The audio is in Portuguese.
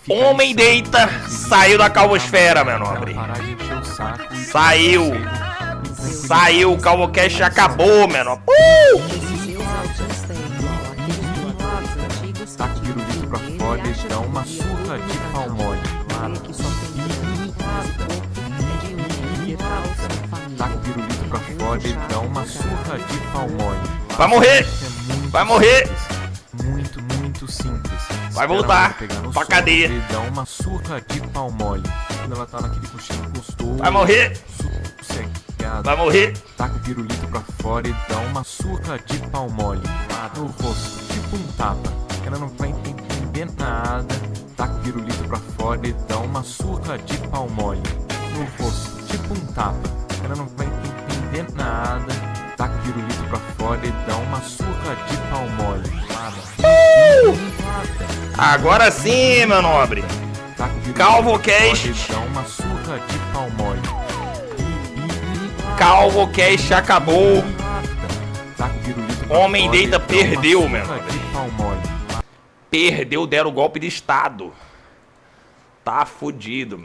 Homem deita, saiu da calvosfera, meu nobre. Saiu. Saiu, o Calvocast acabou, meu nobre. Taca o pirulito pra fora e dá uma surra de pau mole. Taca o pirulito pra fora e dá uma surra de pau mole. Vai morrer! Vai morrer! Muito, muito simples. Vai voltar pra cadeia. E dá uma surra de pau mole. Quando ela tá naquele cochilo gostoso. Vai morrer! Sossegado. Vai morrer! Taca o pirulito pra fora e dá uma surra de pau mole. No rosto, tipo um tapa. Ela não vai entender nada. Taca o pirulito pra fora e dá uma surra de pau mole. No rosto, tipo um tapa. Ela não vai entender nada. Taca o pirulito pra fora e dá uma surra de pau mole. Agora sim, meu nobre. Taca o pirulito Calvocast. pra fora e dá uma surra de pau mole. Calvocast acabou. Taca o pirulito pra Homem fora e deita dá uma perdeu, surra meu. de pau mole. Perdeu, deram o golpe de estado. Tá fudido, meu.